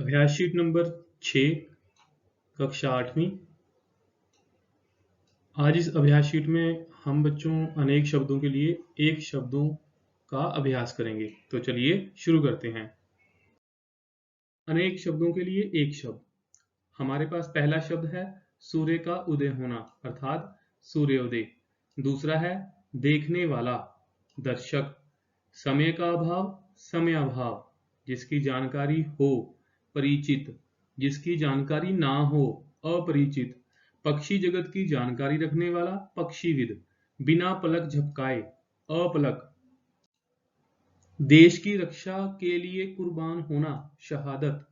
अभ्यास sheet number 6 कक्षा 8वीं। आज इस अभ्यास शीट में हम बच्चों अनेक शब्दों के लिए एक शब्दों का अभ्यास करेंगे। तो चलिए शुरू करते हैं। अनेक शब्दों के लिए एक शब्द। हमारे पास पहला शब्द है सूर्य का उदय होना अर्थात सूर्योदय। दूसरा है देखने वाला दर्शक। समय का अभाव समयाभाव। जिसकी जानकारी हो परिचित, जिसकी जानकारी ना हो अपरिचित। पक्षी जगत की जानकारी रखने वाला पक्षीविद। बिना पलक झपकाए अपलक। देश की रक्षा के लिए कुर्बान होना शहादत।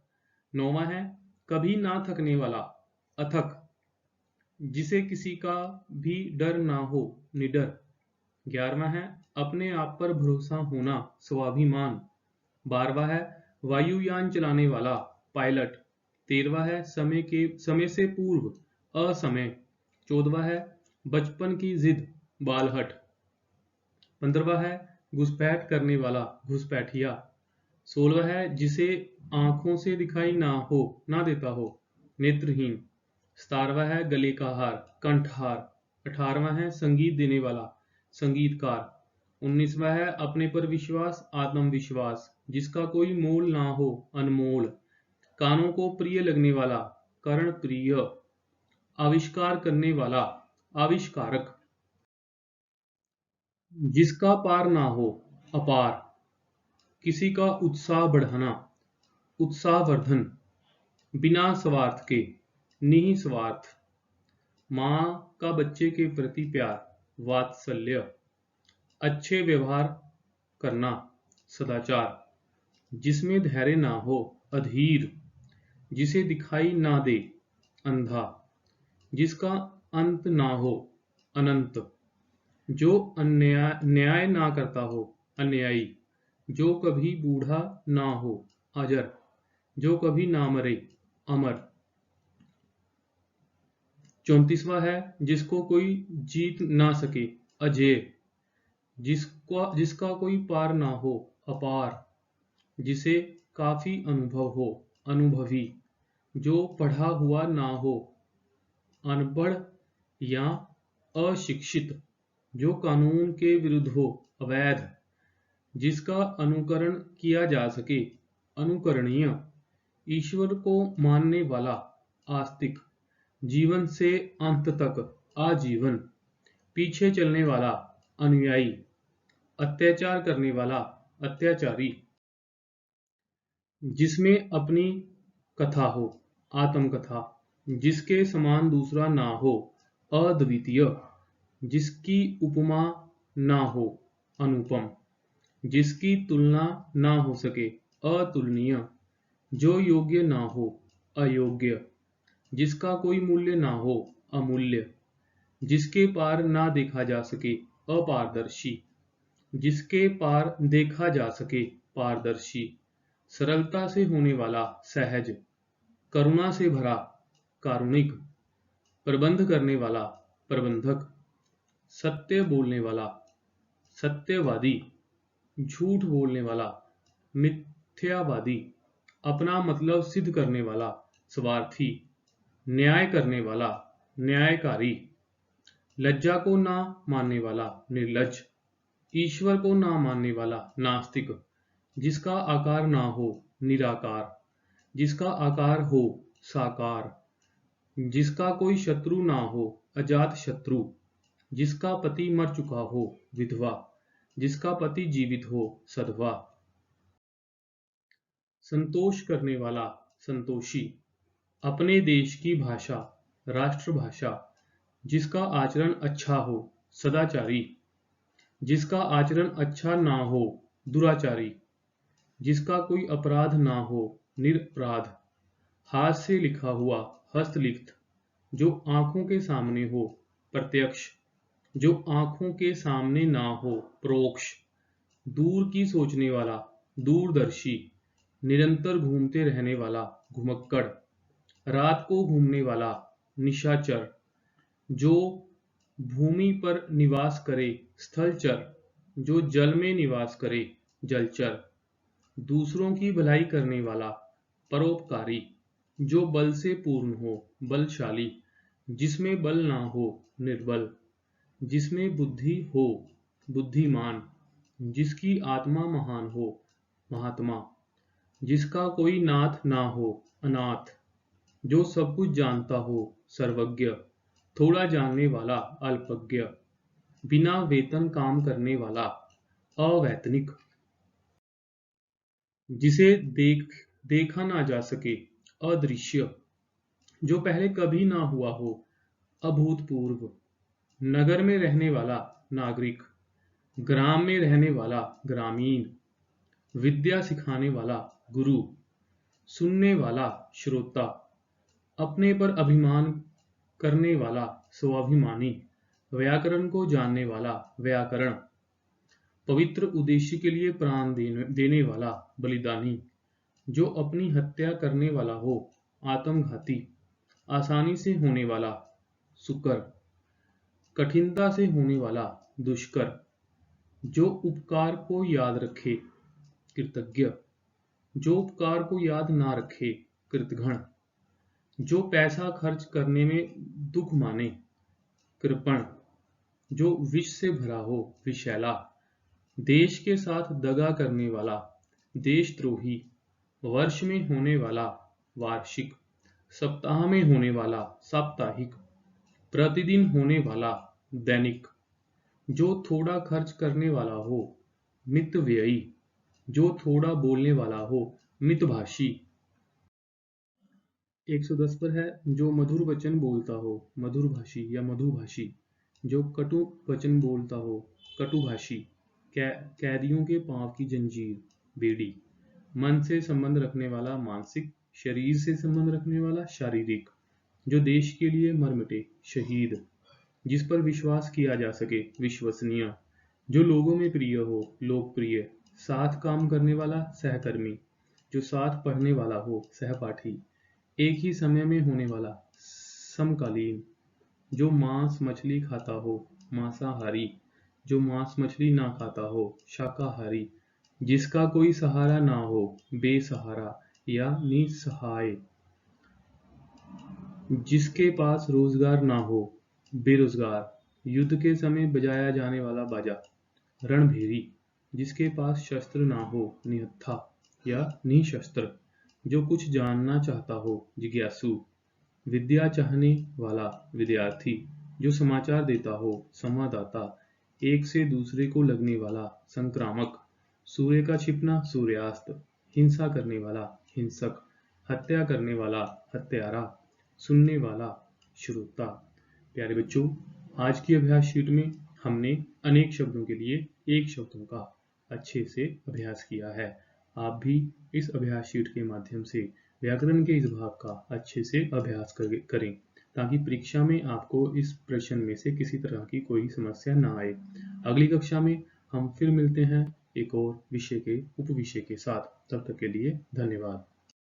नौवां है कभी ना थकने वाला अथक। जिसे किसी का भी डर ना हो निडर। 11वां है अपने आप पर भरोसा होना स्वाभिमान। 12वां है वायुयान चलाने वाला पायलट। 13वां है समय से पूर्व असमय। 14वां है बचपन की जिद बालहट। 15वां है घुसपैठ करने वाला घुसपैठिया। 16वां है जिसे आंखों से दिखाई ना देता हो नेत्रहीन। 17वां है गले का हार कंठहार। 18वां है संगीत देने वाला संगीतकार। 19वां है अपने पर विश्वास आत्मविश्वास। जिसका कोई मोल ना हो अनमोल। कानों को प्रिय लगने वाला कर्ण प्रिय। आविष्कार करने वाला आविष्कारक। जिसका पार ना हो अपार। किसी का उत्साह बढ़ाना उत्साहवर्धन। बिना स्वार्थ के निस्वार्थ। माँ का बच्चे के प्रति प्यार वात्सल्य। अच्छे व्यवहार करना सदाचार। जिसमें धैर्य ना हो अधीर। जिसे दिखाई ना दे अंधा। जिसका अंत ना हो अनंत। जो न्याय ना करता हो अन्यायी। जो कभी बूढ़ा ना हो अजर। जो कभी ना मरे अमर। 34वां है जिसको कोई जीत ना सके अजेय। जिसका कोई पार ना हो अपार। जिसे काफी अनुभव हो अनुभवी। जो पढ़ा हुआ ना हो अनपढ़ या अशिक्षित। जो कानून के विरुद्ध हो अवैध। जिसका अनुकरण किया जा सके अनुकरणीय। ईश्वर को मानने वाला आस्तिक। जीवन से अंत तक आजीवन। पीछे चलने वाला अनुयायी। अत्याचार करने वाला अत्याचारी। जिसमें अपनी कथा हो आत्मकथा। जिसके समान दूसरा ना हो अद्वितीय। जिसकी उपमा ना हो अनुपम। जिसकी तुलना ना हो सके अतुलनीय। जो योग्य ना हो अयोग्य। जिसका कोई मूल्य ना हो अमूल्य। जिसके पार ना देखा जा सके अपारदर्शी। जिसके पार देखा जा सके पारदर्शी। सरलता से होने वाला सहज। करुणा से भरा कारुणिक। प्रबंध करने वाला प्रबंधक। सत्य बोलने वाला सत्यवादी। झूठ बोलने वाला मिथ्यावादी। अपना मतलब सिद्ध करने वाला स्वार्थी। न्याय करने वाला न्यायकारी। लज्जा को ना मानने वाला निर्लज्ज। ईश्वर को ना मानने वाला नास्तिक। जिसका आकार ना हो निराकार। जिसका आकार हो साकार। जिसका कोई शत्रु ना हो अजात शत्रु। जिसका पति मर चुका हो विधवा। जिसका पति जीवित हो सधवा। संतोष करने वाला संतोषी। अपने देश की भाषा राष्ट्रभाषा। जिसका आचरण अच्छा हो सदाचारी। जिसका आचरण अच्छा ना हो दुराचारी। जिसका कोई अपराध ना हो निरपराध। हाथ से लिखा हुआ हस्तलिखित। जो आंखों के सामने हो प्रत्यक्ष। जो आंखों के सामने ना हो प्रोक्ष। दूर की सोचने वाला दूरदर्शी। निरंतर घूमते रहने वाला घुमक्कड़। रात को घूमने वाला निशाचर। जो भूमि पर निवास करे स्थलचर। जो जल में निवास करे जलचर। दूसरों की भलाई करने वाला परोपकारी, जो बल से पूर्ण हो, बलशाली, जिसमें बल ना हो, निर्बल, जिसमें बुद्धि हो, बुद्धिमान, जिसकी आत्मा महान हो, महात्मा, जिसका कोई नाथ ना हो, अनाथ, जो सब कुछ जानता हो, सर्वज्ञ, थोड़ा जानने वाला, अल्पज्ञ, बिना वेतन काम करने वाला, अवैतनिक, जिसे देखा ना जा सके, अदृश्य, जो पहले कभी ना हुआ हो, अभूतपूर्व, नगर में रहने वाला, नागरिक, ग्राम में रहने वाला, ग्रामीण, विद्या सिखाने वाला, गुरु, सुनने वाला, श्रोता, अपने पर अभिमान करने वाला, स्वाभिमानी, व्याकरण को जानने वाला, व्याकरण, पवित्र उद्देश्य के लिए प्राण देने वाला, बलिदानी, जो अपनी हत्या करने वाला हो, आत्मघाती, आसानी से होने वाला, सुकर, कठिनता से होने वाला, दुष्कर, जो उपकार को याद रखे, कृतज्ञ, जो उपकार को याद ना रखे, कृतघ्न, जो पैसा खर्च करने में दुख माने, कृपण, जो विष से भरा हो, विषैला, देश के साथ दगा करने वाला, देशद्रोही, वर्ष में होने वाला, वार्षिक, सप्ताह में होने वाला, साप्ताहिक, प्रतिदिन होने वाला, दैनिक, जो थोड़ा खर्च करने वाला हो, मितव्ययी, जो थोड़ा बोलने वाला हो, मितभाषी। 110 पर है, जो मधुर वचन बोलता हो, मधुरभाषी या मधुभाषी, जो कटु वचन बोलता हो, कटुभाषी, कैदियों के पांव की जंजीर, बेड़ी, मन से संबंध रखने वाला, मानसिक, शरीर से संबंध रखने वाला, शारीरिक, जो देश के लिए मर मिटे, शहीद, जिस पर विश्वास किया जा सके, विश्वसनीय, जो लोगों में प्रिय हो, लोकप्रिय, साथ काम करने वाला, सहकर्मी, जो साथ पढ़ने वाला हो, सहपाठी, एक ही समय में होने वाला, समकालीन, जो मांस मछली खाता हो, मांसाहारी, जो मांस मछली ना खाता हो, शाकाहारी, जिसका कोई सहारा ना हो, बेसहारा या निसहाय, जिसके पास रोजगार ना हो, बेरोजगार, युद्ध के समय बजाया जाने वाला बाजा, रणभेरी, जिसके पास शस्त्र ना हो, निहत्था या निशस्त्र, जो कुछ जानना चाहता हो, जिज्ञासु, विद्या चाहने वाला, विद्यार्थी, जो समाचार देता हो, संवाददाता, एक से दूसरे को लगने वाला, संक्रामक, सूर्य का छिपना, सूर्यास्त, हिंसा करने वाला, हिंसक, हत्या करने वाला, हत्यारा, सुनने वाला, श्रोता। प्यारे बच्चों, आज की अभ्यास शीट में हमने अनेक शब्दों के लिए एक शब्दों का अच्छे से अभ्यास किया है। आप भी इस अभ्यास शीट के माध्यम से व्याकरण के इस भाग का अच्छे से अभ्यास करें ताकि परीक्षा में आपको इस प्रश्न में से किसी तरह की कोई समस्या ना आए। अगली कक्षा में हम फिर मिलते हैं एक और विषय के उपविषय के साथ। तब तक के लिए धन्यवाद।